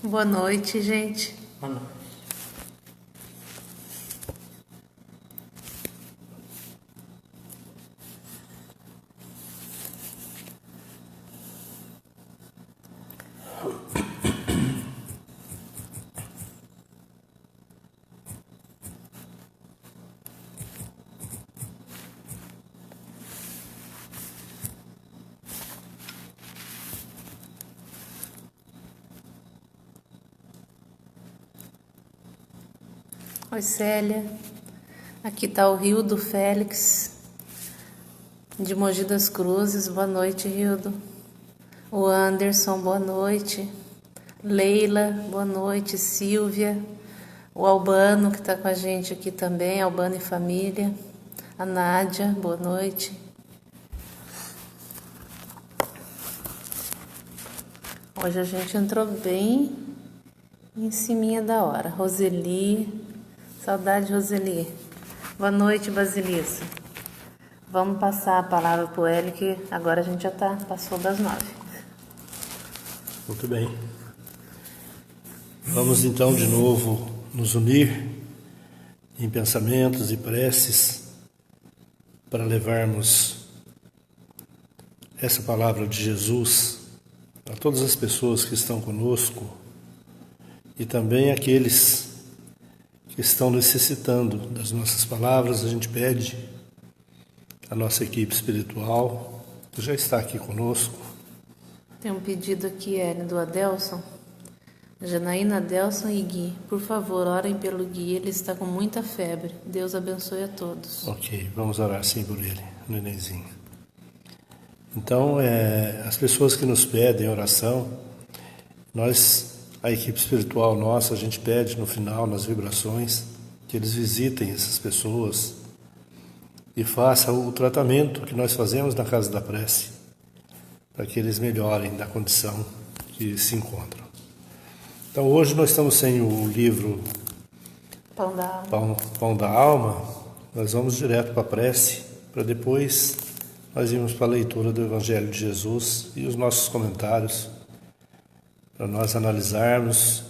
Boa noite, gente. Boa noite. Oi, Célia. Aqui tá o Rildo Félix, de Mogi das Cruzes. Boa noite, Rildo. O Anderson, boa noite. Leila, boa noite. Silvia. O Albano, que tá com a gente aqui também, Albano e família. A Nádia, boa noite. Hoje a gente entrou bem em ciminha da hora. Roseli, saudade, Roseli. Boa noite, Basilissa. Vamos passar a palavra pro Hélio, que agora a gente já passou das 9. Muito bem. Vamos então de novo nos unir em pensamentos e preces para levarmos essa palavra de Jesus a todas as pessoas que estão conosco e também aqueles que estão necessitando das nossas palavras. A gente pede a nossa equipe espiritual, que já está aqui conosco. Tem um pedido aqui, Hélio, do Adelson. Janaína, Adelson e Gui, por favor, orem pelo Gui, ele está com muita febre. Deus abençoe a todos. Ok, vamos orar sim por ele, nenenzinho. Então, as pessoas que nos pedem oração, a equipe espiritual nossa, a gente pede no final, nas vibrações, que eles visitem essas pessoas e façam o tratamento que nós fazemos na Casa da Prece, para que eles melhorem da condição que se encontram. Então, hoje nós estamos sem o livro Pão da Alma. Nós vamos direto para a prece, para depois nós irmos para a leitura do Evangelho de Jesus e os nossos comentários, para nós analisarmos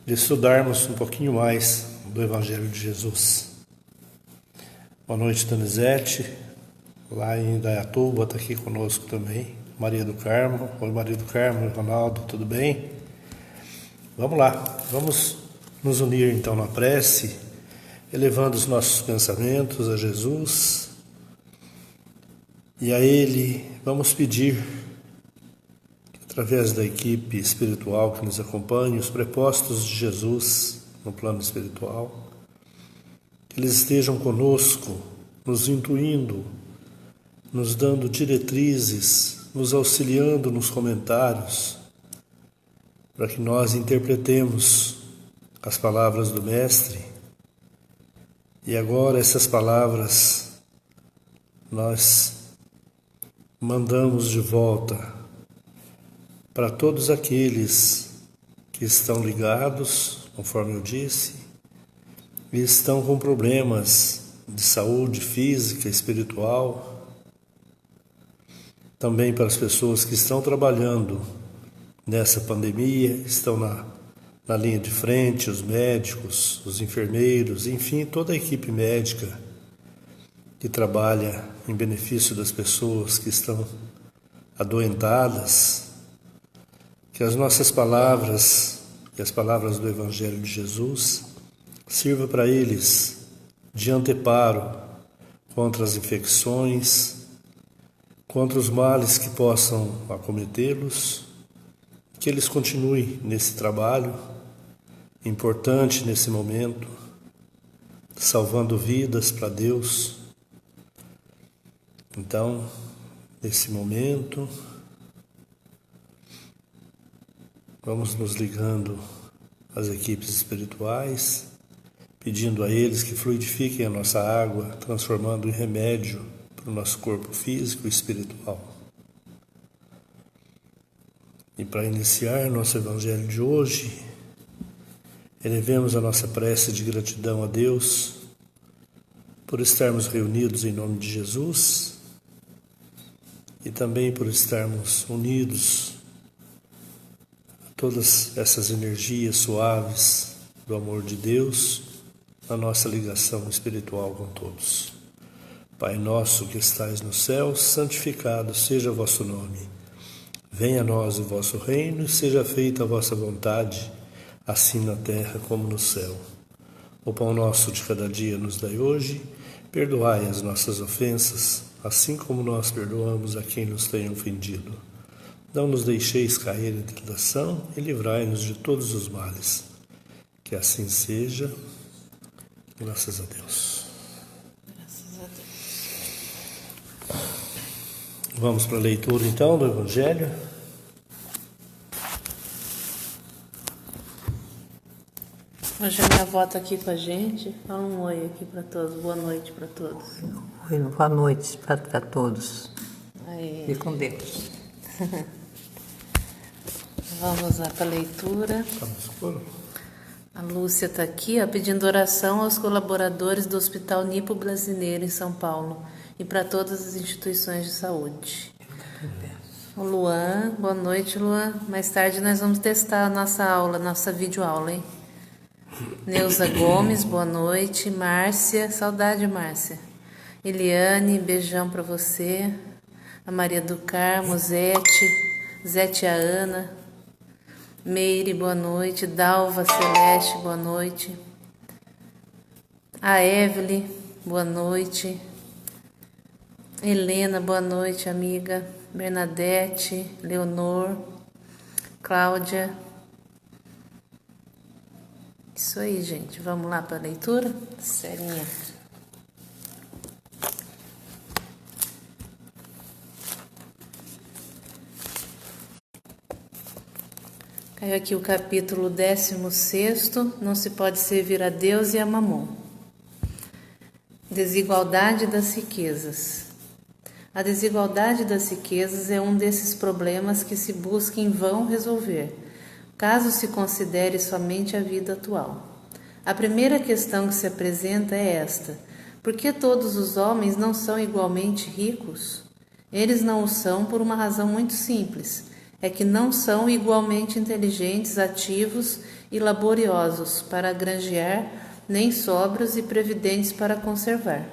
e estudarmos um pouquinho mais do Evangelho de Jesus. Boa noite, Donizete, lá em Indaiatuba, está aqui conosco também. Maria do Carmo. Oi, Maria do Carmo, Ronaldo, tudo bem? Vamos lá, vamos nos unir então na prece, elevando os nossos pensamentos a Jesus, e a Ele vamos pedir, através da equipe espiritual que nos acompanha, os prepostos de Jesus no plano espiritual, que eles estejam conosco, nos intuindo, nos dando diretrizes, nos auxiliando nos comentários, para que nós interpretemos as palavras do Mestre. E agora essas palavras nós mandamos de volta para todos aqueles que estão ligados, conforme eu disse, e estão com problemas de saúde física, espiritual. Também para as pessoas que estão trabalhando nessa pandemia, estão na linha de frente, os médicos, os enfermeiros, enfim, toda a equipe médica que trabalha em benefício das pessoas que estão adoentadas, que as nossas palavras e as palavras do Evangelho de Jesus sirva para eles de anteparo contra as infecções, contra os males que possam acometê-los, que eles continuem nesse trabalho importante nesse momento, salvando vidas para Deus. Então, nesse momento, vamos nos ligando às equipes espirituais, pedindo a eles que fluidifiquem a nossa água, transformando em remédio para o nosso corpo físico e espiritual. E para iniciar nosso Evangelho de hoje, elevemos a nossa prece de gratidão a Deus por estarmos reunidos em nome de Jesus e também por estarmos unidos todas essas energias suaves do amor de Deus na nossa ligação espiritual com todos. Pai nosso que estais no céu, santificado seja o vosso nome. Venha a nós o vosso reino e seja feita a vossa vontade, assim na terra como no céu. O pão nosso de cada dia nos dai hoje, perdoai as nossas ofensas, assim como nós perdoamos a quem nos tem ofendido. Não nos deixeis cair em tentação e livrai-nos de todos os males. Que assim seja, graças a Deus. Graças a Deus. Vamos para a leitura então do Evangelho. Hoje a minha avó está aqui com a gente. Fala um oi aqui para todos. Boa noite para todos. Oi, boa noite para todos. Aí. Fique com Deus. Vamos lá para a leitura. Está no escuro? A Lúcia está aqui, pedindo oração aos colaboradores do Hospital Nipo Brasileiro em São Paulo e para todas as instituições de saúde. O Luan, boa noite, Luan. Mais tarde nós vamos testar a nossa aula, nossa videoaula, hein? Neuza Gomes, boa noite. Márcia, saudade, Márcia. Eliane, beijão para você. A Maria do Carmo, Zete a Ana. Meire, boa noite. Dalva Celeste, boa noite. A Evelyn, boa noite. Helena, boa noite, amiga. Bernadette, Leonor, Cláudia. Isso aí, gente. Vamos lá para a leitura? Serinha. Caiu aqui o capítulo 16º, não se pode servir a Deus e a Mamon. Desigualdade das riquezas. A desigualdade das riquezas é um desses problemas que se busca em vão resolver, caso se considere somente a vida atual. A primeira questão que se apresenta é esta: por que todos os homens não são igualmente ricos? Eles não o são por uma razão muito simples. É que não são igualmente inteligentes, ativos e laboriosos para granjear, nem sóbrios e previdentes para conservar.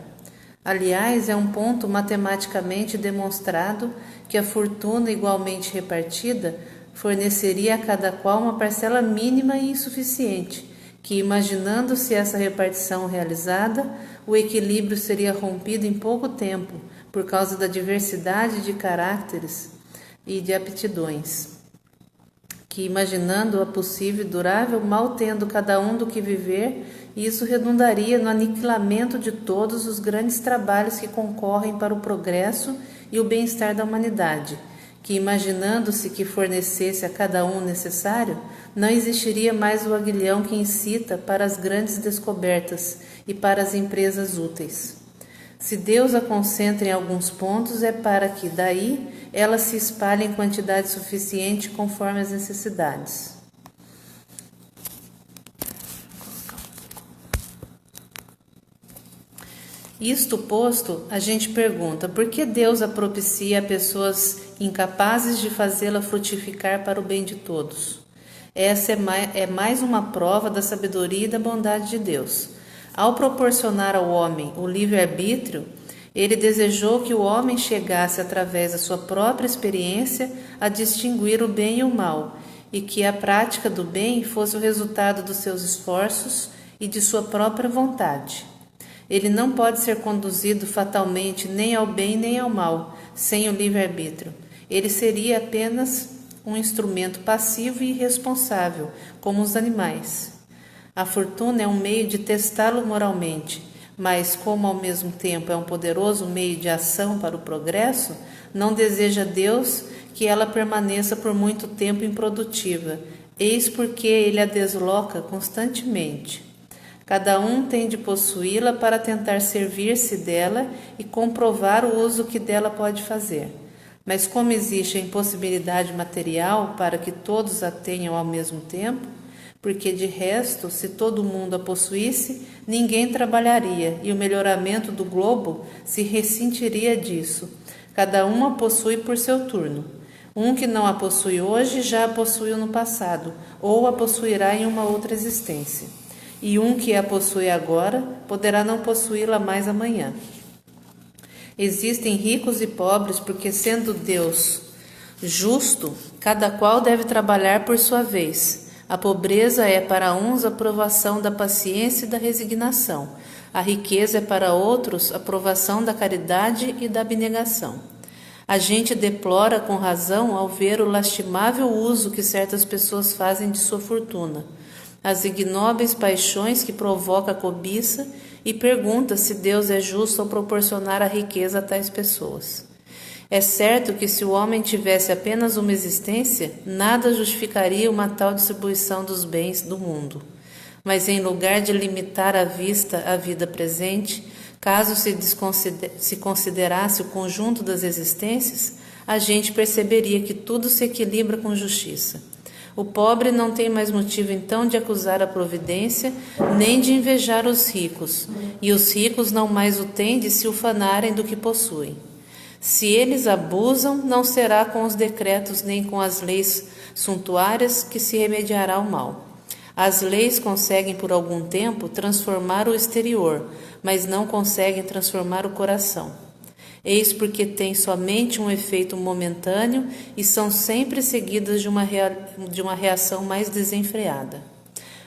Aliás, é um ponto matematicamente demonstrado que a fortuna igualmente repartida forneceria a cada qual uma parcela mínima e insuficiente, que, imaginando-se essa repartição realizada, o equilíbrio seria rompido em pouco tempo, por causa da diversidade de caracteres e de aptidões, que, imaginando-a possível e durável, mal tendo cada um do que viver, isso redundaria no aniquilamento de todos os grandes trabalhos que concorrem para o progresso e o bem-estar da humanidade, que, imaginando-se que fornecesse a cada um o necessário, não existiria mais o aguilhão que incita para as grandes descobertas e para as empresas úteis. Se Deus a concentra em alguns pontos, é para que, daí, ela se espalhe em quantidade suficiente conforme as necessidades. Isto posto, a gente pergunta, por que Deus a propicia a pessoas incapazes de fazê-la frutificar para o bem de todos? Essa é mais uma prova da sabedoria e da bondade de Deus. Ao proporcionar ao homem o livre-arbítrio, ele desejou que o homem chegasse, através da sua própria experiência, a distinguir o bem e o mal, e que a prática do bem fosse o resultado dos seus esforços e de sua própria vontade. Ele não pode ser conduzido fatalmente nem ao bem nem ao mal, sem o livre-arbítrio. Ele seria apenas um instrumento passivo e irresponsável, como os animais. A fortuna é um meio de testá-lo moralmente, mas como ao mesmo tempo é um poderoso meio de ação para o progresso, não deseja Deus que ela permaneça por muito tempo improdutiva, eis porque ele a desloca constantemente. Cada um tem de possuí-la para tentar servir-se dela e comprovar o uso que dela pode fazer. Mas como existe a impossibilidade material para que todos a tenham ao mesmo tempo, porque de resto, se todo mundo a possuísse, ninguém trabalharia e o melhoramento do globo se ressentiria disso. Cada um a possui por seu turno. Um que não a possui hoje já a possuiu no passado, ou a possuirá em uma outra existência. E um que a possui agora poderá não possuí-la mais amanhã. Existem ricos e pobres porque, sendo Deus justo, cada qual deve trabalhar por sua vez. A pobreza é para uns a provação da paciência e da resignação. A riqueza é para outros a provação da caridade e da abnegação. A gente deplora com razão ao ver o lastimável uso que certas pessoas fazem de sua fortuna, as ignóbeis paixões que provoca a cobiça, e pergunta se Deus é justo ao proporcionar a riqueza a tais pessoas. É certo que se o homem tivesse apenas uma existência, nada justificaria uma tal distribuição dos bens do mundo. Mas em lugar de limitar à vista a vida presente, caso se considerasse o conjunto das existências, a gente perceberia que tudo se equilibra com justiça. O pobre não tem mais motivo então de acusar a providência, nem de invejar os ricos, e os ricos não mais o têm de se ufanarem do que possuem. Se eles abusam, não será com os decretos nem com as leis suntuárias que se remediará o mal. As leis conseguem por algum tempo transformar o exterior, mas não conseguem transformar o coração. Eis porque têm somente um efeito momentâneo e são sempre seguidas de uma reação mais desenfreada.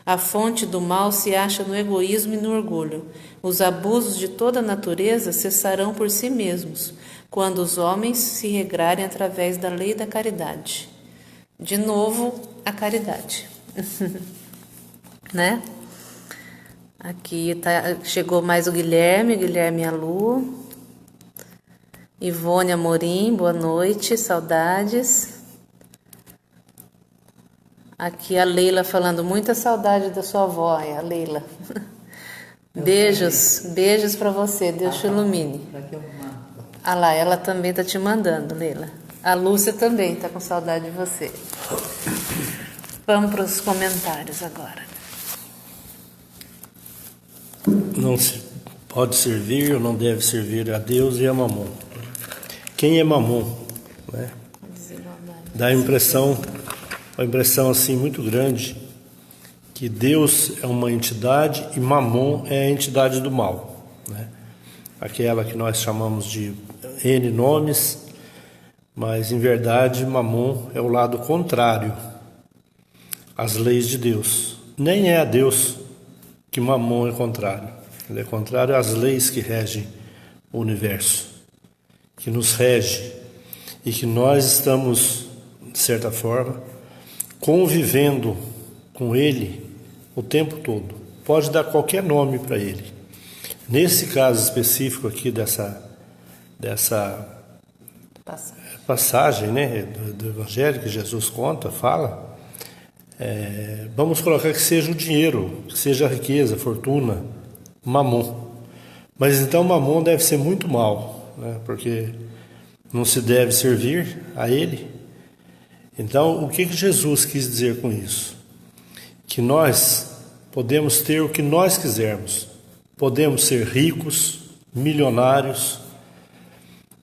A fonte do mal se acha no egoísmo e no orgulho. Os abusos de toda a natureza cessarão por si mesmos, quando os homens se regrarem através da lei da caridade. De novo, a caridade. Né? Aqui chegou mais o Guilherme e a Lu. Ivone Amorim, boa noite, saudades. Aqui a Leila falando, muita saudade da sua avó, a Leila. Beijos para você, Deus te ilumine. Ah lá, ela também está te mandando, Leila. A Lúcia também está com saudade de você. Vamos para os comentários agora. Não se pode servir ou não deve servir a Deus e a Mamon. Quem é Mamon? Né? Dá uma impressão assim muito grande que Deus é uma entidade e Mamon é a entidade do mal, né? Aquela que nós chamamos de N nomes, mas em verdade Mamon é o lado contrário às leis de Deus. Nem é a Deus que Mamon é contrário. Ele é contrário às leis que regem o universo, que nos rege e que nós estamos, de certa forma, convivendo com ele o tempo todo. Pode dar qualquer nome para ele. Nesse caso específico aqui dessa passagem, né, do Evangelho que Jesus conta, fala, vamos colocar que seja o dinheiro, que seja a riqueza, a fortuna, Mamon. Mas então Mamon deve ser muito mal, né, porque não se deve servir a ele. Então, o que Jesus quis dizer com isso? Que nós podemos ter o que nós quisermos. Podemos ser ricos, milionários,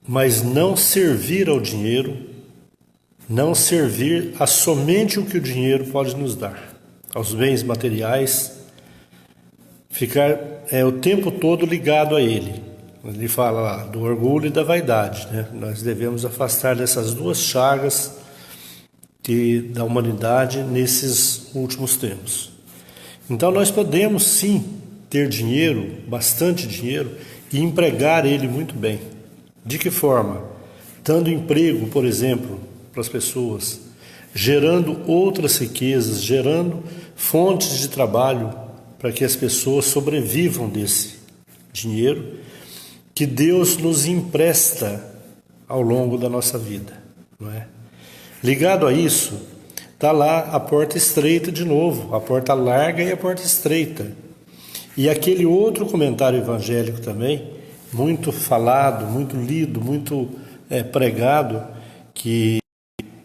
mas não servir ao dinheiro, não servir a somente o que o dinheiro pode nos dar, aos bens materiais, ficar o tempo todo ligado a ele. Ele fala lá do orgulho e da vaidade, né? Nós devemos afastar dessas duas chagas da humanidade nesses últimos tempos. Então nós podemos sim ter dinheiro, bastante dinheiro, e empregar ele muito bem. De que forma? Dando emprego, por exemplo, para as pessoas, gerando outras riquezas, gerando fontes de trabalho para que as pessoas sobrevivam desse dinheiro que Deus nos empresta ao longo da nossa vida, não é? Ligado a isso, está lá a porta estreita de novo, a porta larga e a porta estreita. E aquele outro comentário evangélico também, muito falado, muito lido, muito pregado, que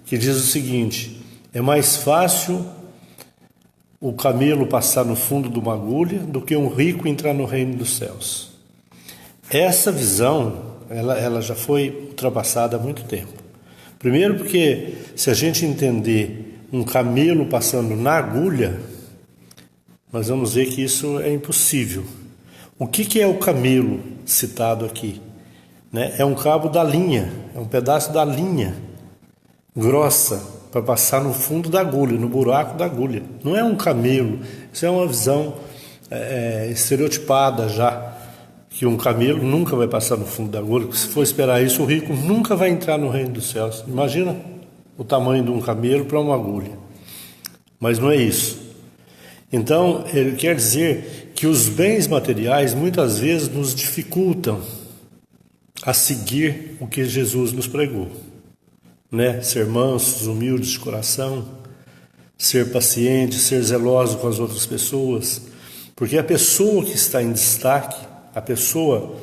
diz o seguinte: é mais fácil o camelo passar no fundo de uma agulha do que um rico entrar no reino dos céus. Essa visão, ela já foi ultrapassada há muito tempo. Primeiro porque se a gente entender um camelo passando na agulha, nós vamos ver que isso é impossível. O que é o camelo citado aqui? Né? É um cabo da linha, é um pedaço da linha grossa para passar no fundo da agulha, no buraco da agulha. Não é um camelo, isso é uma visão estereotipada já, que um camelo nunca vai passar no fundo da agulha, porque se for esperar isso, o rico nunca vai entrar no reino dos céus. Imagina o tamanho de um camelo para uma agulha. Mas não é isso. Então, ele quer dizer que os bens materiais muitas vezes nos dificultam a seguir o que Jesus nos pregou, né? Ser mansos, humildes de coração, ser paciente, ser zeloso com as outras pessoas, porque a pessoa que está em destaque, a pessoa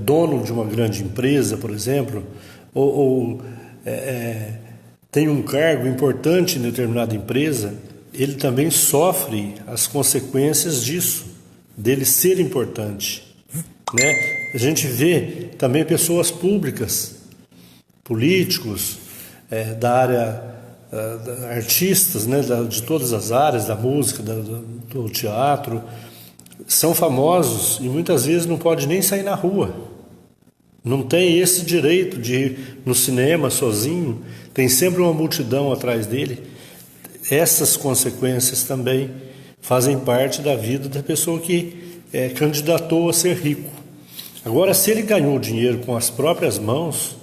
dono de uma grande empresa, por exemplo, ou tem um cargo importante em determinada empresa, ele também sofre as consequências disso, dele ser importante, né? A gente vê também pessoas públicas, políticos, da área, artistas, né, de todas as áreas, da música, do teatro, são famosos e muitas vezes não pode nem sair na rua. Não tem esse direito de ir no cinema sozinho, tem sempre uma multidão atrás dele. Essas consequências também fazem parte da vida da pessoa que candidatou a ser rico. Agora, se ele ganhou dinheiro com as próprias mãos,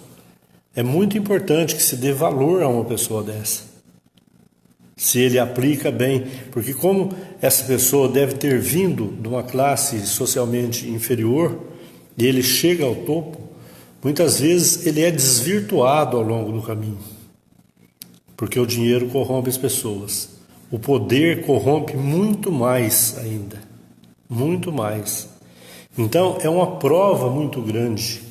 é muito importante que se dê valor a uma pessoa dessa. Se ele aplica bem, porque como essa pessoa deve ter vindo de uma classe socialmente inferior, e ele chega ao topo, muitas vezes ele é desvirtuado ao longo do caminho. Porque o dinheiro corrompe as pessoas. O poder corrompe muito mais ainda. Muito mais. Então, é uma prova muito grande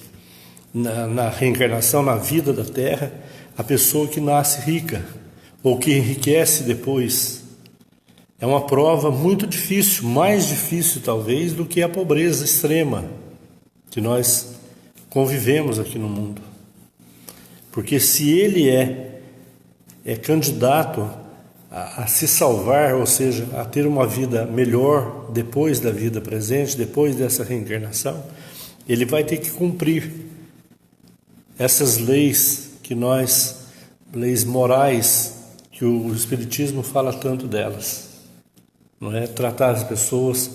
na reencarnação, na vida da Terra, a pessoa que nasce rica ou que enriquece depois. É uma prova muito difícil, mais difícil talvez do que a pobreza extrema que nós convivemos aqui no mundo. Porque se ele é candidato a se salvar, ou seja, a ter uma vida melhor depois da vida presente, depois dessa reencarnação, ele vai ter que cumprir essas leis leis morais, que o Espiritismo fala tanto delas. Não é? Tratar as pessoas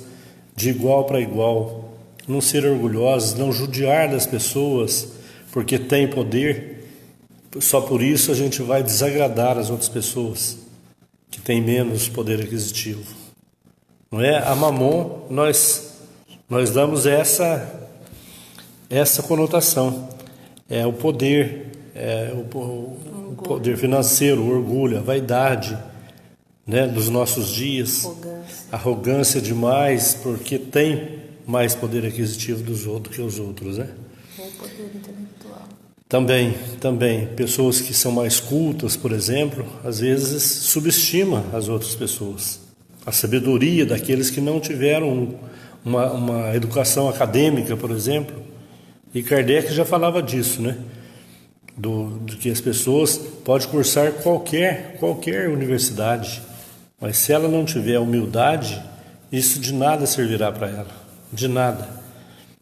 de igual para igual, não ser orgulhosos, não judiar das pessoas porque tem poder. Só por isso a gente vai desagradar as outras pessoas que têm menos poder aquisitivo. Não é? A Mamon, nós damos essa conotação. É o poder, o poder financeiro, o orgulho, a vaidade, né, dos nossos dias. Arrogância demais, porque tem mais poder aquisitivo do que os outros, né? O poder intelectual. Também, pessoas que são mais cultas, por exemplo, às vezes subestimam as outras pessoas. A sabedoria daqueles que não tiveram uma educação acadêmica, por exemplo. E Kardec já falava disso, né? De que as pessoas podem cursar qualquer universidade, mas se ela não tiver humildade, isso de nada servirá para ela, de nada.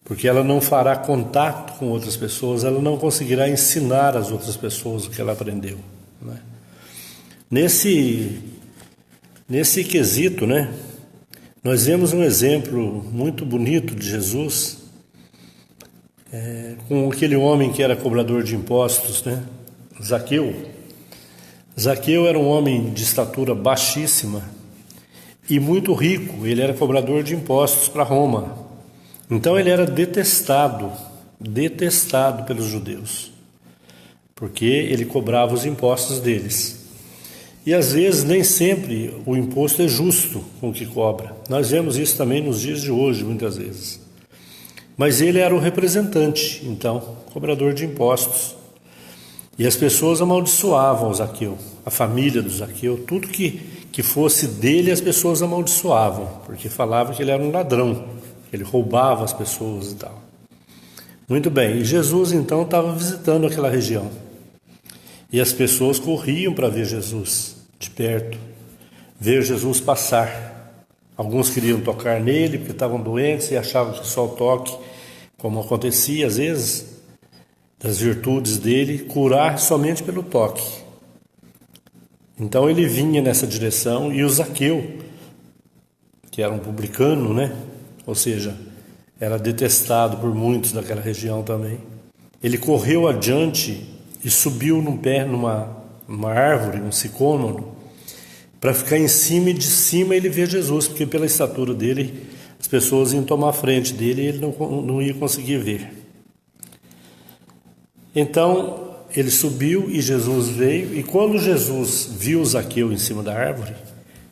Porque ela não fará contato com outras pessoas, ela não conseguirá ensinar às outras pessoas o que ela aprendeu, né? Nesse quesito, né, nós vemos um exemplo muito bonito de Jesus, com aquele homem que era cobrador de impostos, né, Zaqueu. Zaqueu era um homem de estatura baixíssima e muito rico, ele era cobrador de impostos para Roma. Então ele era detestado pelos judeus, porque ele cobrava os impostos deles. E às vezes nem sempre o imposto é justo com o que cobra. Nós vemos isso também nos dias de hoje, muitas vezes. Mas ele era o representante, então, cobrador de impostos. E as pessoas amaldiçoavam o Zaqueu, a família do Zaqueu, tudo que fosse dele as pessoas amaldiçoavam, porque falavam que ele era um ladrão, que ele roubava as pessoas e tal. Muito bem, e Jesus então estava visitando aquela região. E as pessoas corriam para ver Jesus de perto, ver Jesus passar. Alguns queriam tocar nele porque estavam doentes e achavam que só o toque, como acontecia às vezes, das virtudes dele, curar somente pelo toque. Então ele vinha nessa direção e o Zaqueu, que era um publicano, né? Ou seja, era detestado por muitos daquela região também. Ele correu adiante e subiu num pé, numa árvore, um sicômoro, para ficar em cima, e de cima ele vê Jesus, porque pela estatura dele as pessoas iam tomar a frente dele e ele não ia conseguir ver. Então ele subiu e Jesus veio, e quando Jesus viu Zaqueu em cima da árvore,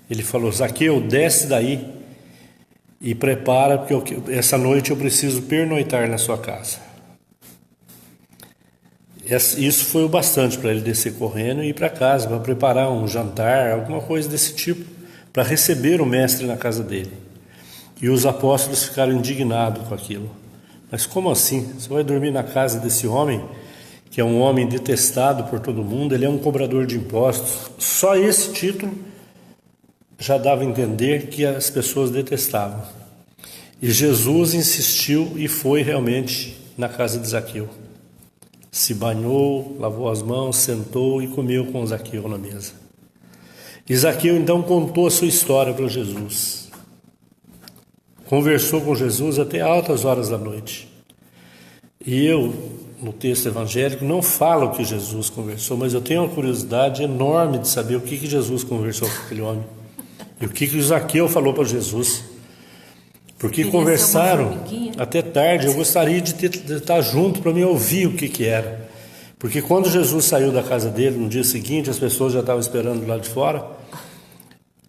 ele falou: Zaqueu, desce daí e prepara, porque essa noite eu preciso pernoitar na sua casa. Isso foi o bastante para ele descer correndo e ir para casa, para preparar um jantar, alguma coisa desse tipo, para receber o mestre na casa dele. E os apóstolos ficaram indignados com aquilo. Mas como assim? Você vai dormir na casa desse homem, que é um homem detestado por todo mundo, ele é um cobrador de impostos. Só esse título já dava a entender que as pessoas detestavam. E Jesus insistiu e foi realmente na casa de Zaqueu. Se banhou, lavou as mãos, sentou e comeu com Zaqueu na mesa. E Zaqueu então contou a sua história para Jesus. Conversou com Jesus até altas horas da noite. E eu, no texto evangélico, não falo que Jesus conversou, mas eu tenho uma curiosidade enorme de saber o que Jesus conversou com aquele homem. E o que Zaqueu falou para Jesus. Porque conversaram até tarde. Eu gostaria de estar junto para me ouvir o que era. Porque quando Jesus saiu da casa dele no dia seguinte, as pessoas já estavam esperando lá de fora.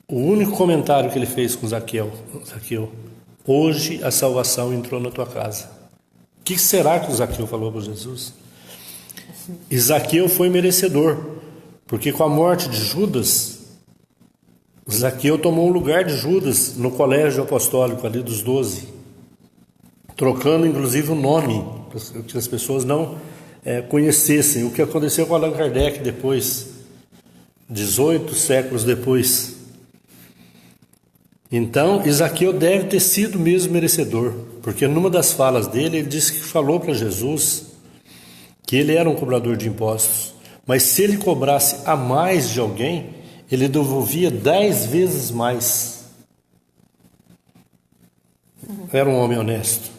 O único comentário que ele fez com Zaqueu: hoje a salvação entrou na tua casa. O que será que o Zaqueu falou para Jesus? E Zaqueu foi merecedor, porque com a morte de Judas, Zaqueu tomou o lugar de Judas no colégio apostólico ali dos 12, trocando inclusive o nome, para que as pessoas não conhecessem. O que aconteceu com Allan Kardec depois, 18 séculos depois. Então, Zaqueu deve ter sido mesmo merecedor, porque numa das falas dele, ele disse que falou para Jesus que ele era um cobrador de impostos, mas se ele cobrasse a mais de alguém, ele devolvia 10 vezes mais. Era um homem honesto.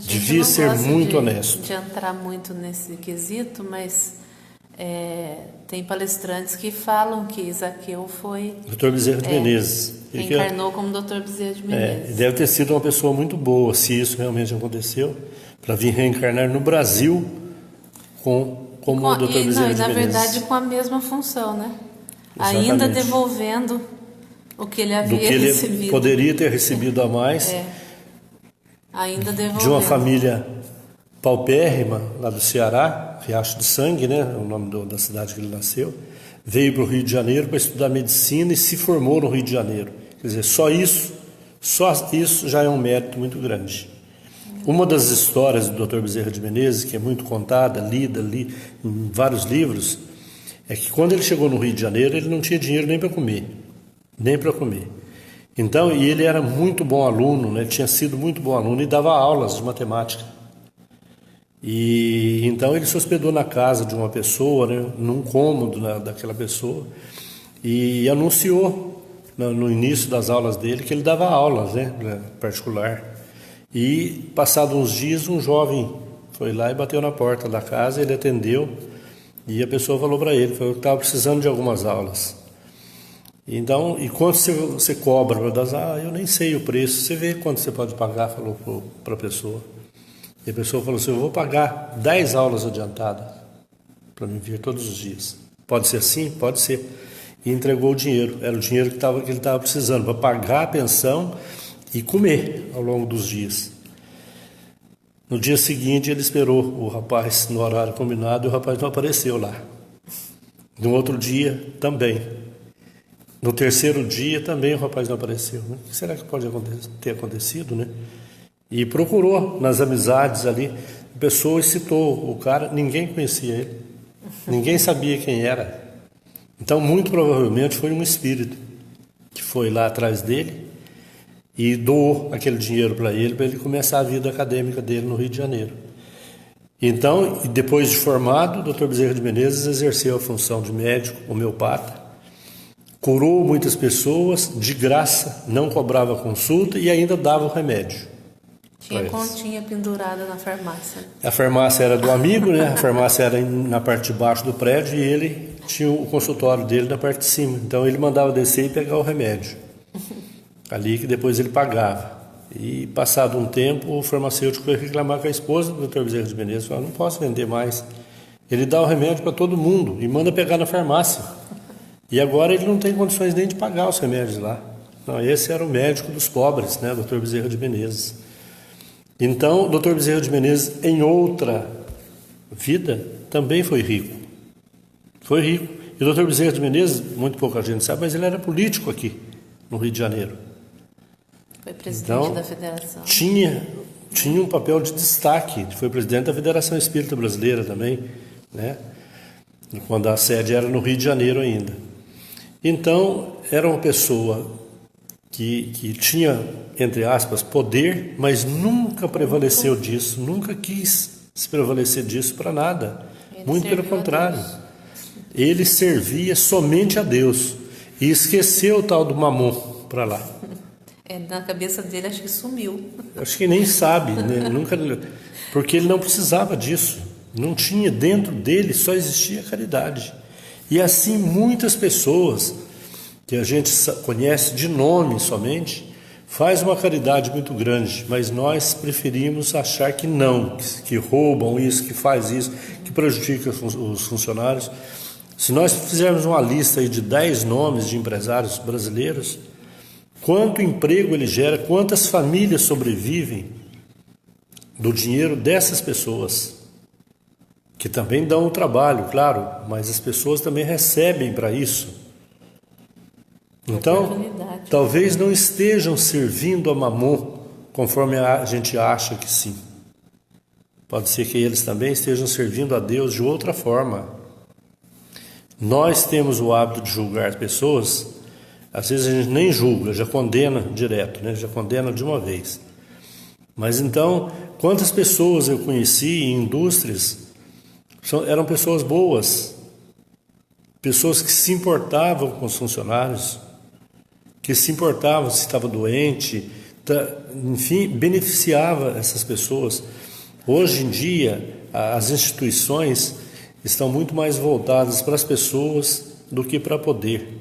Devia ser muito honesto. De entrar muito nesse quesito, mas tem palestrantes que falam que Zaqueu foi... Dr. Bezerra de Menezes. Encarnou como Dr. Bezerra de Menezes. Deve ter sido uma pessoa muito boa, se isso realmente aconteceu, para vir reencarnar no Brasil como o Dr. Bezerra de Menezes. Na verdade, com a mesma função, né? Exatamente. Ainda devolvendo o que ele havia recebido. Ele poderia ter recebido a mais. Ainda devolvendo. De uma família paupérrima, lá do Ceará, Riacho de Sangue, né? É o nome da cidade que ele nasceu. Veio para o Rio de Janeiro para estudar medicina e se formou no Rio de Janeiro. Quer dizer, só isso já é um mérito muito grande. Uma das histórias do Dr. Bezerra de Menezes, que é muito contada, lida em vários livros, é que quando ele chegou no Rio de Janeiro, ele não tinha dinheiro nem para comer. Então, e ele era muito bom aluno, né? Tinha sido muito bom aluno e dava aulas de matemática. E então ele se hospedou na casa de uma pessoa, né? Num cômodo daquela pessoa, e anunciou no início das aulas dele que ele dava aulas, né? Particular. E, passados uns dias, um jovem foi lá e bateu na porta da casa, ele atendeu. E a pessoa falou para ele, falou que estava precisando de algumas aulas. Então, e quanto você cobra para dar? Eu nem sei o preço. Você vê quanto você pode pagar, falou para a pessoa. E a pessoa falou assim: eu vou pagar 10 aulas adiantadas para me vir todos os dias. Pode ser assim? Pode ser. E entregou o dinheiro. Era o dinheiro que ele estava precisando para pagar a pensão e comer ao longo dos dias. No dia seguinte, ele esperou o rapaz no horário combinado e o rapaz não apareceu lá. No outro dia, também. No terceiro dia, também o rapaz não apareceu. O que será que pode ter acontecido, né? E procurou nas amizades ali. A pessoa citou o cara, ninguém conhecia ele. Ninguém sabia quem era. Então, muito provavelmente foi um espírito que foi lá atrás dele e doou aquele dinheiro para ele começar a vida acadêmica dele no Rio de Janeiro. Então, depois de formado, o Dr. Bezerra de Menezes exerceu a função de médico homeopata, curou muitas pessoas de graça, não cobrava consulta e ainda dava o remédio. Tinha continha pendurada na farmácia. A farmácia era do amigo, né? A farmácia era na parte de baixo do prédio e ele tinha o consultório dele na parte de cima. Então ele mandava descer e pegar o remédio. Ali que depois ele pagava. E passado um tempo, o farmacêutico foi reclamar com a esposa do Dr. Bezerra de Menezes. Falou, não posso vender mais. Ele dá o remédio para todo mundo e manda pegar na farmácia. E agora ele não tem condições nem de pagar os remédios lá. Não, esse era o médico dos pobres, né? Dr. Bezerra de Menezes. Então, o Dr. Bezerra de Menezes, em outra vida, também foi rico. Foi rico. E o Dr. Bezerra de Menezes, muito pouca gente sabe, mas ele era político aqui, no Rio de Janeiro. Foi presidente da federação. Tinha um papel de destaque. Foi presidente da Federação Espírita Brasileira também, né? Quando a sede era no Rio de Janeiro ainda. Então, era uma pessoa que tinha, entre aspas, poder, mas nunca prevaleceu disso, nunca quis se prevalecer disso para nada. Muito pelo contrário. Ele servia somente a Deus e esqueceu o tal do mamon para lá. Na cabeça dele, acho que sumiu. Acho que nem sabe, né? Nunca, porque ele não precisava disso. Não tinha dentro dele, só existia caridade. E assim muitas pessoas que a gente conhece de nome somente, faz uma caridade muito grande, mas nós preferimos achar que não, que roubam isso, que faz isso, que prejudica os funcionários. Se nós fizermos uma lista aí de 10 nomes de empresários brasileiros, quanto emprego ele gera, quantas famílias sobrevivem do dinheiro dessas pessoas, que também dão o trabalho, claro, mas as pessoas também recebem para isso. Então, talvez não estejam servindo a mamon conforme a gente acha que sim. Pode ser que eles também estejam servindo a Deus de outra forma. Nós temos o hábito de julgar as pessoas, às vezes a gente nem julga, já condena direto, né? Já condena de uma vez. Mas então, quantas pessoas eu conheci em indústrias eram pessoas boas, pessoas que se importavam com os funcionários, que se importavam se estava doente, enfim, beneficiava essas pessoas. Hoje em dia, as instituições estão muito mais voltadas para as pessoas do que para poder.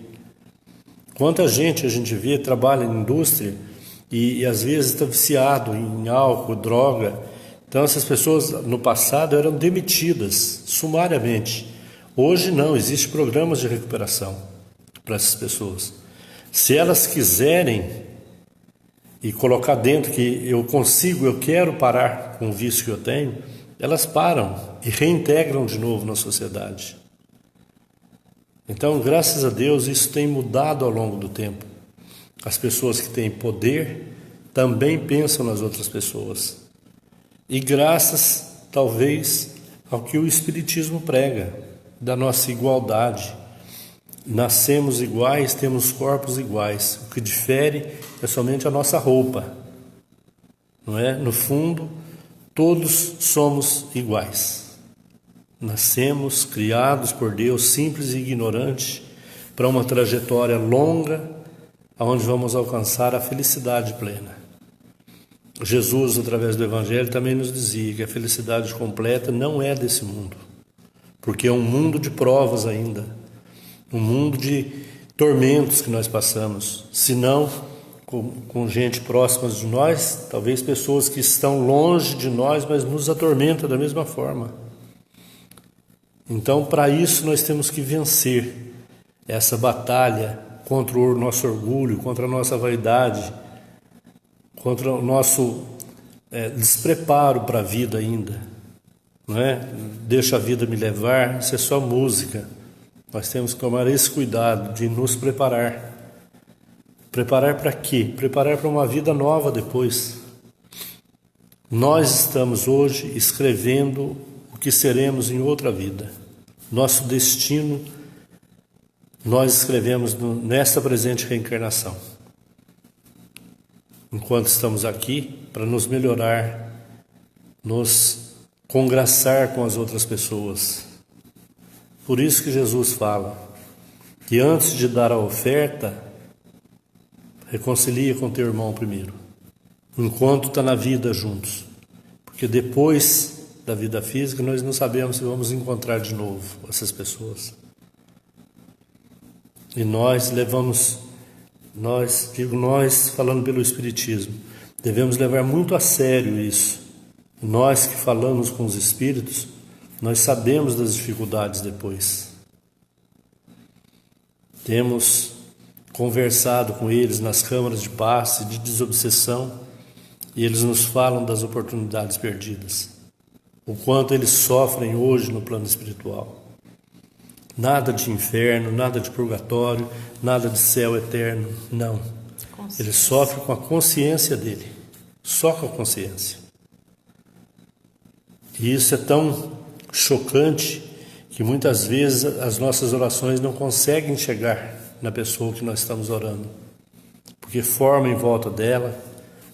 Quanta gente a gente vê, trabalha em indústria e às vezes está viciado em álcool, droga. Então essas pessoas no passado eram demitidas sumariamente. Hoje não, existem programas de recuperação para essas pessoas. Se elas quiserem e colocar dentro que eu consigo, eu quero parar com o vício que eu tenho, elas param e reintegram de novo na sociedade. Então, graças a Deus, isso tem mudado ao longo do tempo. As pessoas que têm poder também pensam nas outras pessoas. E graças, talvez, ao que o Espiritismo prega, da nossa igualdade. Nascemos iguais, temos corpos iguais. O que difere é somente a nossa roupa. Não é? No fundo, todos somos iguais. Nascemos, criados por Deus, simples e ignorantes, para uma trajetória longa, onde vamos alcançar a felicidade plena. Jesus, através do Evangelho, também nos dizia que a felicidade completa não é desse mundo, porque é um mundo de provas ainda, um mundo de tormentos que nós passamos, se não com gente próxima de nós, talvez pessoas que estão longe de nós, mas nos atormentam da mesma forma. Então, para isso, nós temos que vencer essa batalha contra o nosso orgulho, contra a nossa vaidade, contra o nosso despreparo para a vida ainda. Não é? Deixa a vida me levar, isso é só música. Nós temos que tomar esse cuidado de nos preparar. Preparar para quê? Preparar para uma vida nova depois. Nós estamos hoje escrevendo o que seremos em outra vida. Nosso destino nós escrevemos nesta presente reencarnação. Enquanto estamos aqui, para nos melhorar, nos congraçar com as outras pessoas. Por isso que Jesus fala que antes de dar a oferta, reconcilia com teu irmão primeiro, enquanto está na vida juntos. Porque depois da vida física, nós não sabemos se vamos encontrar de novo essas pessoas. E nós falando pelo Espiritismo, devemos levar muito a sério isso. Nós que falamos com os Espíritos, nós sabemos das dificuldades depois. Temos conversado com eles nas câmaras de passe, de desobsessão, e eles nos falam das oportunidades perdidas. O quanto eles sofrem hoje no plano espiritual. Nada de inferno, nada de purgatório, nada de céu eterno, não. Ele sofre com a consciência dele, só com a consciência. E isso é tão chocante que muitas vezes as nossas orações não conseguem chegar na pessoa que nós estamos orando, porque forma em volta dela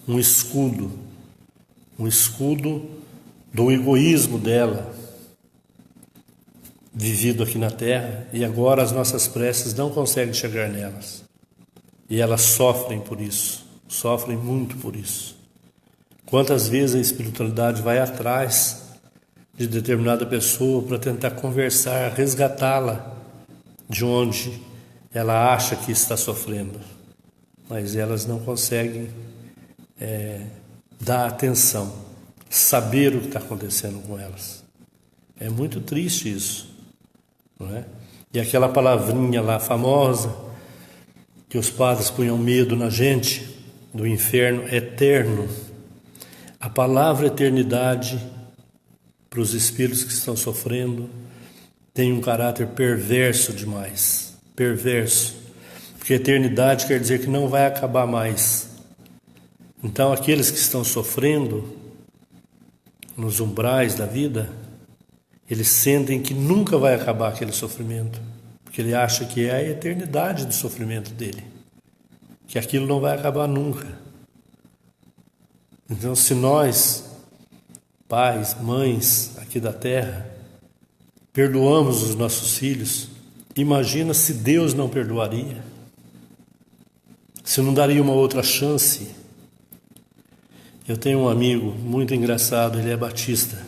um escudo do egoísmo dela, vivido aqui na Terra, e agora as nossas preces não conseguem chegar nelas. E elas sofrem por isso, sofrem muito por isso. Quantas vezes a espiritualidade vai atrás de determinada pessoa para tentar conversar, resgatá-la de onde ela acha que está sofrendo, mas elas não conseguem dar atenção, saber o que está acontecendo com elas. É muito triste isso. Não é? E aquela palavrinha lá famosa que os padres punham medo na gente, do inferno eterno. A palavra eternidade para os espíritos que estão sofrendo tem um caráter perverso demais, perverso, porque eternidade quer dizer que não vai acabar mais. Então aqueles que estão sofrendo nos umbrais da vida, eles sentem que nunca vai acabar aquele sofrimento, porque ele acha que é a eternidade do sofrimento dele, que aquilo não vai acabar nunca. Então, se nós, pais, mães aqui da Terra, perdoamos os nossos filhos, imagina se Deus não perdoaria, se não daria uma outra chance. Eu tenho um amigo muito engraçado, ele é batista.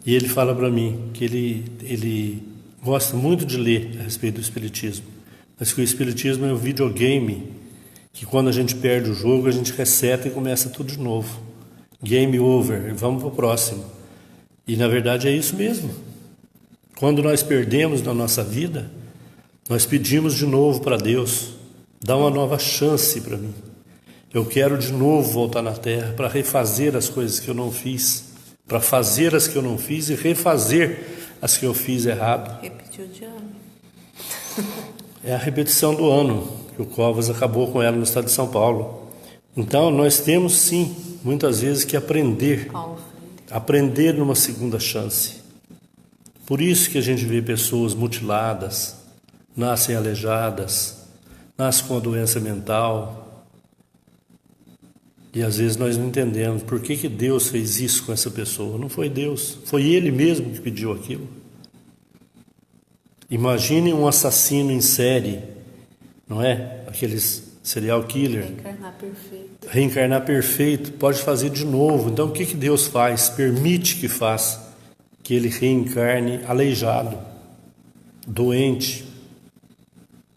E ele fala para mim que ele gosta muito de ler a respeito do Espiritismo, mas que o Espiritismo é um videogame que quando a gente perde o jogo, a gente reseta e começa tudo de novo. Game over, vamos para o próximo. E na verdade é isso mesmo. Quando nós perdemos na nossa vida, nós pedimos de novo para Deus, dá uma nova chance para mim. Eu quero de novo voltar na Terra para refazer as coisas que eu não fiz, para fazer as que eu não fiz e refazer as que eu fiz errado. Repetiu de ano. É a repetição do ano, que o Covas acabou com ela no estado de São Paulo. Então, nós temos sim, muitas vezes, que aprender numa segunda chance. Por isso que a gente vê pessoas mutiladas, nascem aleijadas, nascem com a doença mental. E às vezes nós não entendemos por que Deus fez isso com essa pessoa. Não foi Deus, foi Ele mesmo que pediu aquilo. Imagine um assassino em série, não é? Aqueles serial killer. Reencarnar perfeito. Reencarnar perfeito, pode fazer de novo. Então o que Deus faz? Permite que faça, que ele reencarne aleijado, doente,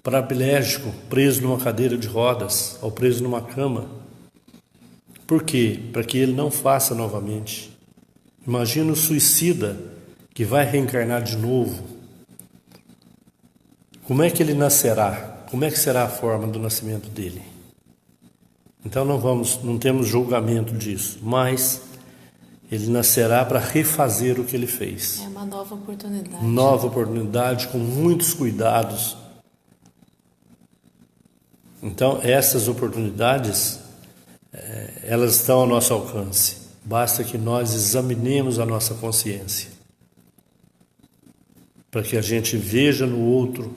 paraplégico, preso numa cadeira de rodas, ou preso numa cama. Por quê? Para que ele não faça novamente. Imagina o suicida que vai reencarnar de novo. Como é que ele nascerá? Como é que será a forma do nascimento dele? Então não temos julgamento disso, mas ele nascerá para refazer o que ele fez. É uma nova oportunidade. Nova oportunidade, com muitos cuidados. Então essas oportunidades, elas estão ao nosso alcance. Basta que nós examinemos a nossa consciência. para que a gente veja no outro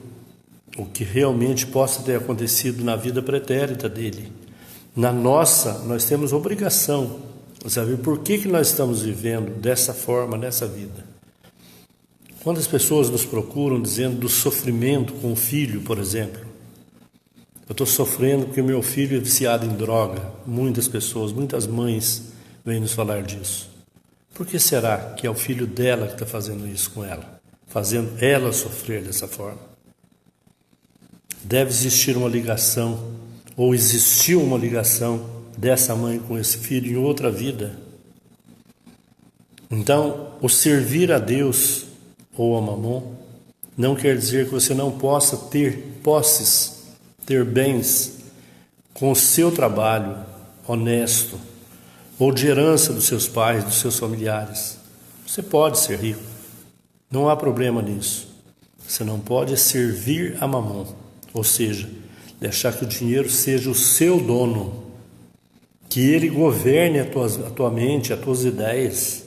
o que realmente possa ter acontecido na vida pretérita dele. Na nossa, nós temos obrigação de saber por que nós estamos vivendo dessa forma, nessa vida. Quando as pessoas nos procuram dizendo do sofrimento com o filho, por exemplo, eu estou sofrendo porque o meu filho é viciado em droga. Muitas pessoas, muitas mães vêm nos falar disso. Por que será que é o filho dela que está fazendo isso com ela? Fazendo ela sofrer dessa forma? Deve existir uma ligação, ou existiu uma ligação dessa mãe com esse filho em outra vida. Então, o servir a Deus ou a Mamon não quer dizer que você não possa ter posses, ter bens com o seu trabalho honesto ou de herança dos seus pais, dos seus familiares. Você pode ser rico, não há problema nisso. Você não pode servir a Mamon, ou seja, deixar que o dinheiro seja o seu dono, que ele governe a tua mente, as tuas ideias,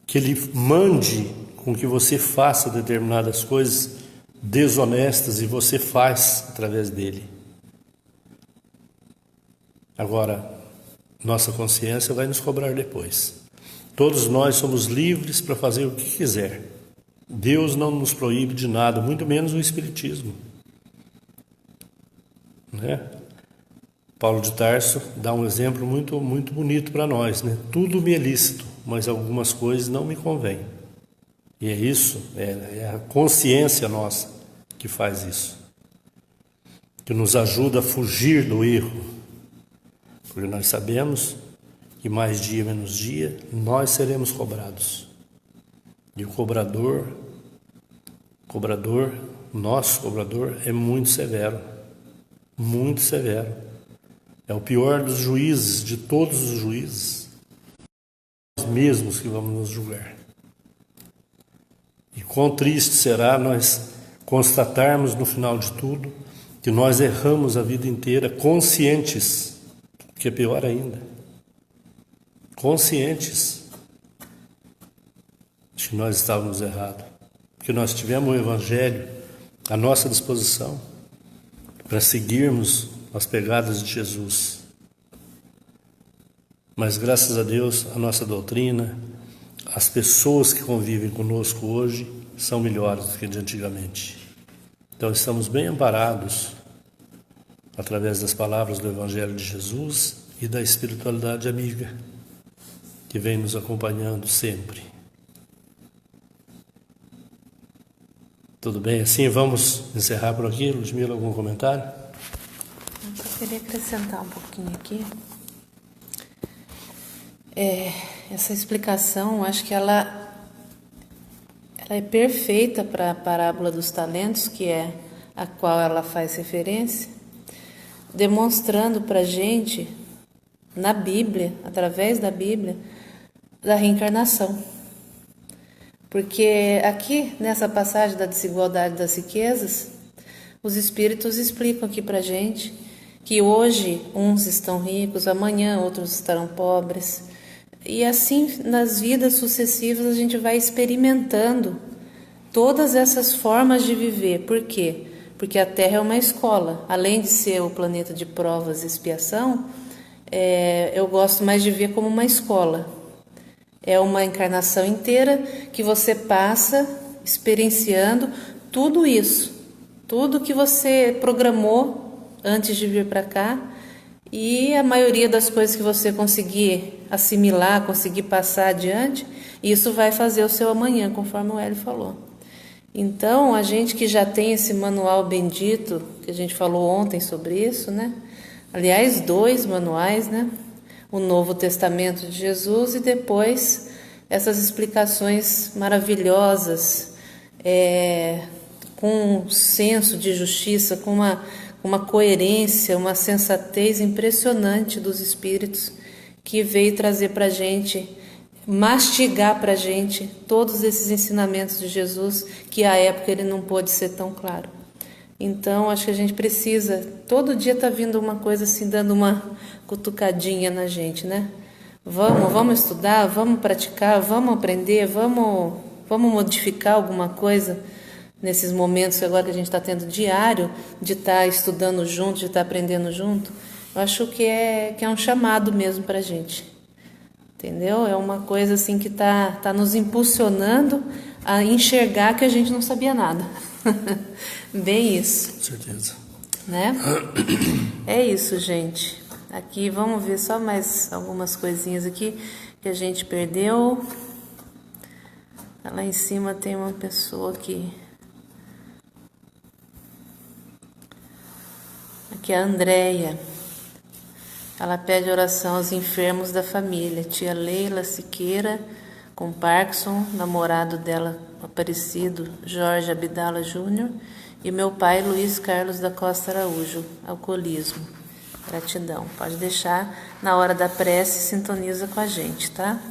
que ele mande com que você faça determinadas coisas desonestas e você faz através dele. Agora, nossa consciência vai nos cobrar depois. Todos nós somos livres para fazer o que quiser. Deus não nos proíbe de nada, muito menos o Espiritismo. Né? Paulo de Tarso dá um exemplo muito, muito bonito para nós, né? Tudo me é lícito, mas algumas coisas não me convêm. E é isso, é a consciência nossa que faz isso, que nos ajuda a fugir do erro, porque nós sabemos que mais dia menos dia nós seremos cobrados. E o nosso cobrador é muito severo, muito severo. É o pior dos juízes, de todos os juízes, nós mesmos que vamos nos julgar. E quão triste será nós constatarmos no final de tudo que nós erramos a vida inteira conscientes, que é pior ainda, conscientes de que nós estávamos errados, que nós tivemos o Evangelho à nossa disposição para seguirmos as pegadas de Jesus. Mas graças a Deus, a nossa doutrina, as pessoas que convivem conosco hoje são melhores do que de antigamente. Então estamos bem amparados através das palavras do Evangelho de Jesus e da espiritualidade amiga que vem nos acompanhando sempre. Tudo bem assim? Vamos encerrar por aqui. Ludmila, algum comentário? Eu só queria acrescentar um pouquinho aqui. Essa explicação, acho que ela é perfeita para a parábola dos talentos, que é a qual ela faz referência, demonstrando para a gente, na Bíblia, através da Bíblia, da reencarnação. Porque aqui, nessa passagem da desigualdade das riquezas, os Espíritos explicam aqui para a gente que hoje uns estão ricos, amanhã outros estarão pobres. E assim, nas vidas sucessivas, a gente vai experimentando todas essas formas de viver. Por quê? Porque a Terra é uma escola. Além de ser o planeta de provas e expiação, eu gosto mais de ver como uma escola. É uma encarnação inteira que você passa experienciando tudo isso. Tudo que você programou antes de vir para cá. E a maioria das coisas que você conseguir assimilar, conseguir passar adiante, isso vai fazer o seu amanhã, conforme o Hélio falou. Então, a gente que já tem esse manual bendito, que a gente falou ontem sobre isso, né? Aliás, 2 manuais, né? O Novo Testamento de Jesus e depois essas explicações maravilhosas, com um senso de justiça, com uma coerência, uma sensatez impressionante dos Espíritos, que veio trazer para a gente, mastigar para a gente todos esses ensinamentos de Jesus, que à época ele não pôde ser tão claro. Então, acho que a gente precisa, todo dia está vindo uma coisa assim, dando uma cutucadinha na gente, né? Vamos estudar, vamos praticar, vamos aprender, vamos Vamos modificar alguma coisa nesses momentos agora que a gente está tendo diário, de estar estudando junto, de estar aprendendo junto? Eu acho que é um chamado mesmo para a gente. Entendeu? É uma coisa assim que tá nos impulsionando a enxergar que a gente não sabia nada. Bem isso. Com certeza. Né? É isso, gente. Aqui vamos ver só mais algumas coisinhas aqui que a gente perdeu. Lá em cima tem uma pessoa aqui. Aqui é a Andréia. Ela pede oração aos enfermos da família. Tia Leila Siqueira, com Parkinson, namorado dela, Aparecido Jorge Abdala Júnior, e meu pai, Luiz Carlos da Costa Araújo, alcoolismo. Gratidão. Pode deixar, na hora da prece, sintoniza com a gente, tá?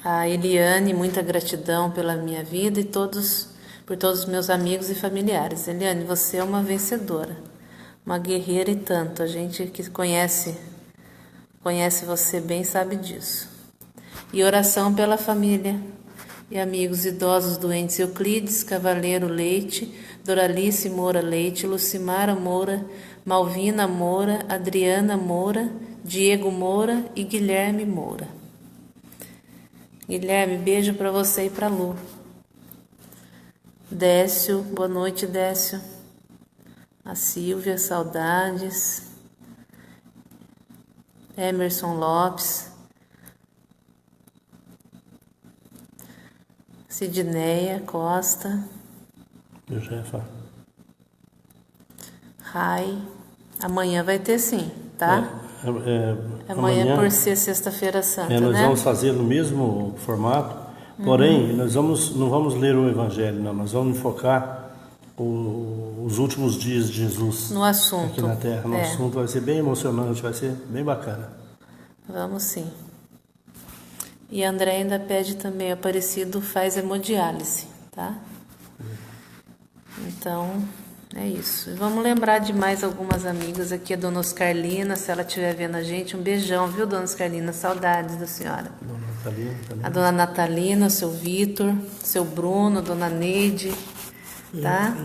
A Eliane, muita gratidão pela minha vida e por todos os meus amigos e familiares. Eliane, você é uma vencedora. Uma guerreira e tanto. A gente que conhece você bem sabe disso. E oração pela família e amigos idosos doentes. Euclides Cavaleiro Leite, Doralice Moura Leite, Lucimara Moura, Malvina Moura, Adriana Moura, Diego Moura e Guilherme Moura. Guilherme, beijo para você e para Lu. Décio, boa noite, Décio. A Silvia, saudades. Emerson Lopes. Sidneia Costa. Josefa. Rai. Amanhã vai ter sim, tá? Amanhã por ser sexta-feira santa, nós né? vamos fazer no mesmo formato, porém, nós não vamos ler o Evangelho, não. Nós vamos focar os últimos dias de Jesus No assunto. aqui na Terra. No assunto vai ser bem emocionante, vai ser bem bacana. Vamos sim. E a André ainda pede também, Aparecido faz hemodiálise, tá? Então, é isso. E vamos lembrar de mais algumas amigas aqui, a Dona Oscarlina, se ela estiver vendo a gente, um beijão, viu, Dona Oscarlina? Saudades da senhora. Dona Natalina também. A Dona Natalina, o seu Vitor, seu Bruno, Dona Neide, tá?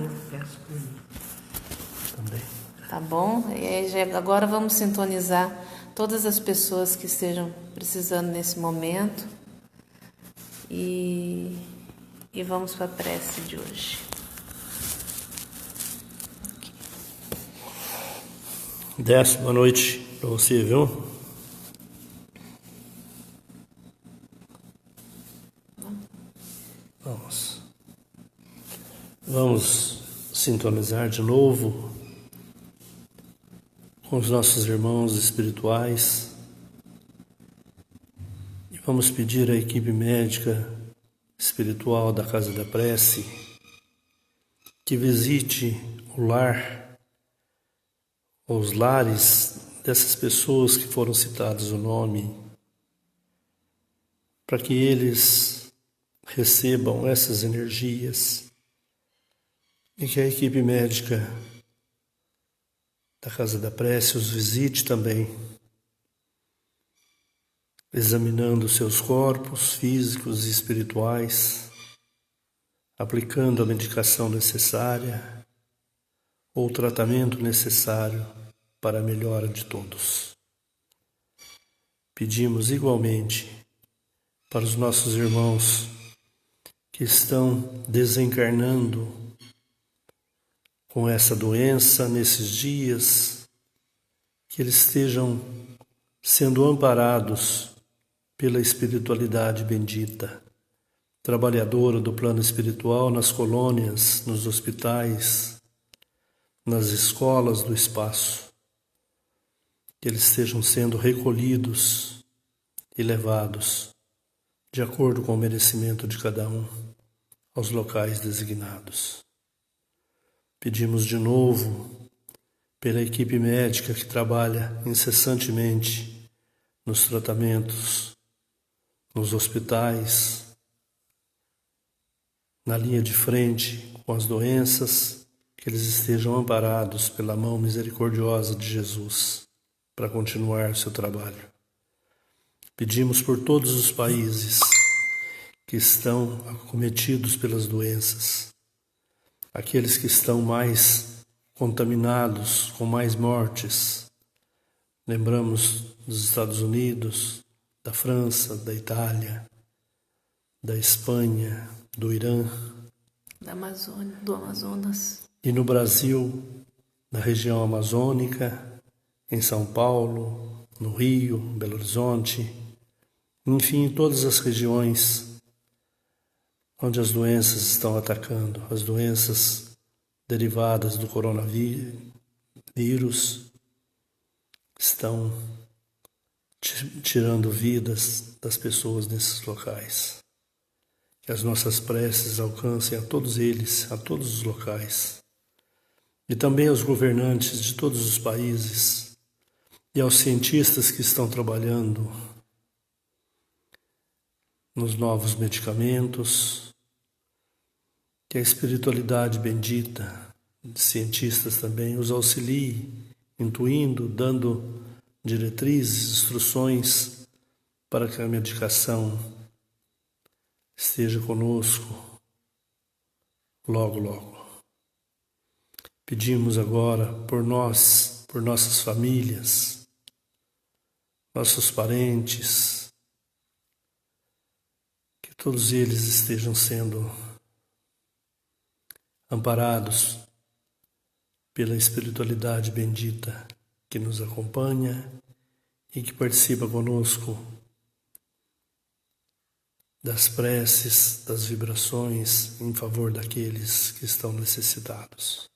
Também. Tá bom? E aí, agora vamos sintonizar todas as pessoas que estejam precisando nesse momento e vamos para a prece de hoje. Décio, boa noite para você, viu? Vamos sintonizar de novo com os nossos irmãos espirituais e vamos pedir à equipe médica espiritual da Casa da Prece que visite o lar, os lares dessas pessoas que foram citadas o nome, para que eles recebam essas energias e que a equipe médica da Casa da Prece os visite também, examinando seus corpos físicos e espirituais, aplicando a medicação necessária ou o tratamento necessário para a melhora de todos. Pedimos igualmente para os nossos irmãos que estão desencarnando com essa doença nesses dias, que eles estejam sendo amparados pela espiritualidade bendita, trabalhadora do plano espiritual nas colônias, nos hospitais, nas escolas do espaço, que eles estejam sendo recolhidos e levados, de acordo com o merecimento de cada um, aos locais designados. Pedimos de novo pela equipe médica que trabalha incessantemente nos tratamentos, nos hospitais, na linha de frente com as doenças, que eles estejam amparados pela mão misericordiosa de Jesus para continuar seu trabalho. Pedimos por todos os países que estão acometidos pelas doenças, aqueles que estão mais contaminados, com mais mortes. Lembramos dos Estados Unidos, da França, da Itália, da Espanha, do Irã, Da Amazônia, do Amazonas. e no Brasil, na região amazônica, em São Paulo, no Rio, Belo Horizonte, enfim, em todas as regiões onde as doenças estão atacando, as doenças derivadas do coronavírus estão tirando vidas das pessoas nesses locais. Que as nossas preces alcancem a todos eles, a todos os locais, e também aos governantes de todos os países e aos cientistas que estão trabalhando nos novos medicamentos, que a espiritualidade bendita de cientistas também os auxilie, intuindo, dando diretrizes, instruções para que a medicação esteja conosco logo, logo. Pedimos agora por nós, por nossas famílias, nossos parentes, que todos eles estejam sendo amparados pela espiritualidade bendita que nos acompanha e que participa conosco das preces, das vibrações em favor daqueles que estão necessitados.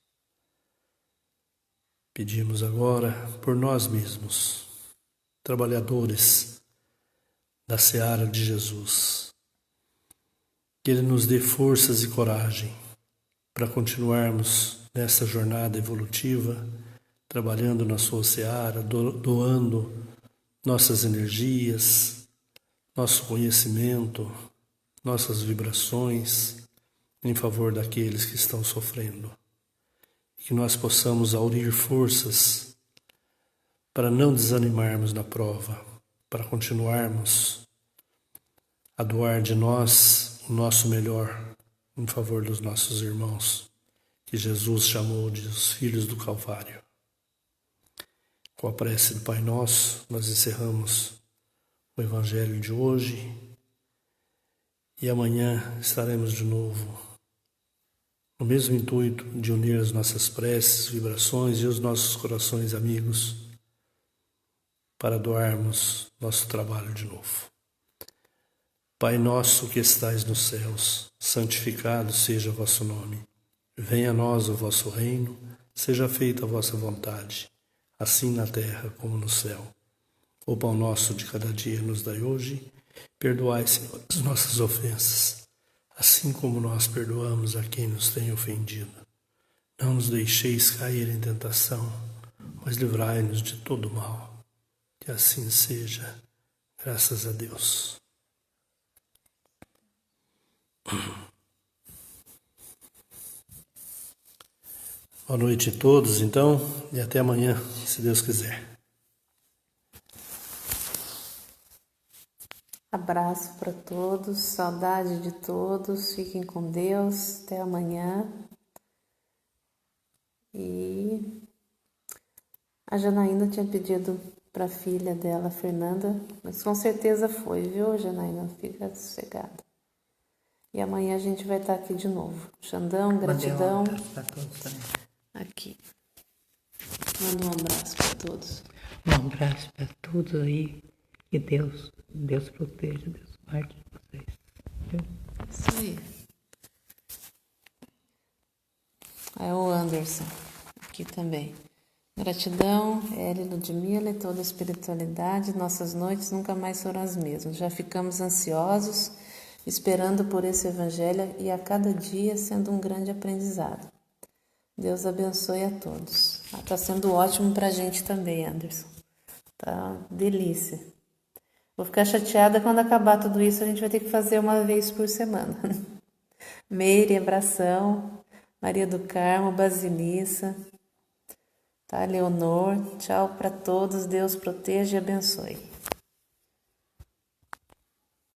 Pedimos agora por nós mesmos, trabalhadores da seara de Jesus, que Ele nos dê forças e coragem para continuarmos nessa jornada evolutiva, trabalhando na sua seara, doando nossas energias, nosso conhecimento, nossas vibrações em favor daqueles que estão sofrendo. E que nós possamos aurir forças para não desanimarmos na prova, para continuarmos a doar de nós o nosso melhor em favor dos nossos irmãos, que Jesus chamou de os filhos do Calvário. Com a prece do Pai Nosso, nós encerramos o Evangelho de hoje e amanhã estaremos de novo no mesmo intuito de unir as nossas preces, vibrações e os nossos corações amigos para doarmos nosso trabalho de novo. Pai nosso que estais nos céus, santificado seja o vosso nome. Venha a nós o vosso reino, seja feita a vossa vontade, assim na terra como no céu. O pão nosso de cada dia nos dai hoje, perdoai, Senhor, as nossas ofensas, assim como nós perdoamos a quem nos tem ofendido. Não nos deixeis cair em tentação, mas livrai-nos de todo mal. Que assim seja, graças a Deus. Boa noite a todos, então, e até amanhã, se Deus quiser. Abraço para todos, saudade de todos, fiquem com Deus, até amanhã. E a Janaína tinha pedido para a filha dela, Fernanda, mas com certeza foi, viu, Janaína? Fica sossegada. E amanhã a gente vai estar aqui de novo. Xandão, gratidão. Para todos também. Aqui. Manda um abraço para todos. Um abraço para todos aí. Que Deus proteja, Deus guarde vocês. Isso aí. É o Anderson, aqui também. Gratidão, Eli, Ludmila e toda a espiritualidade. Nossas noites nunca mais foram as mesmas. Já ficamos ansiosos, esperando por esse evangelho e a cada dia sendo um grande aprendizado. Deus abençoe a todos. Está sendo ótimo para a gente também, Anderson. Tá delícia. Vou ficar chateada quando acabar tudo isso, a gente vai ter que fazer uma vez por semana. Meire, abração. Maria do Carmo, Basilissa. Tá, Leonor. Tchau para todos. Deus proteja e abençoe.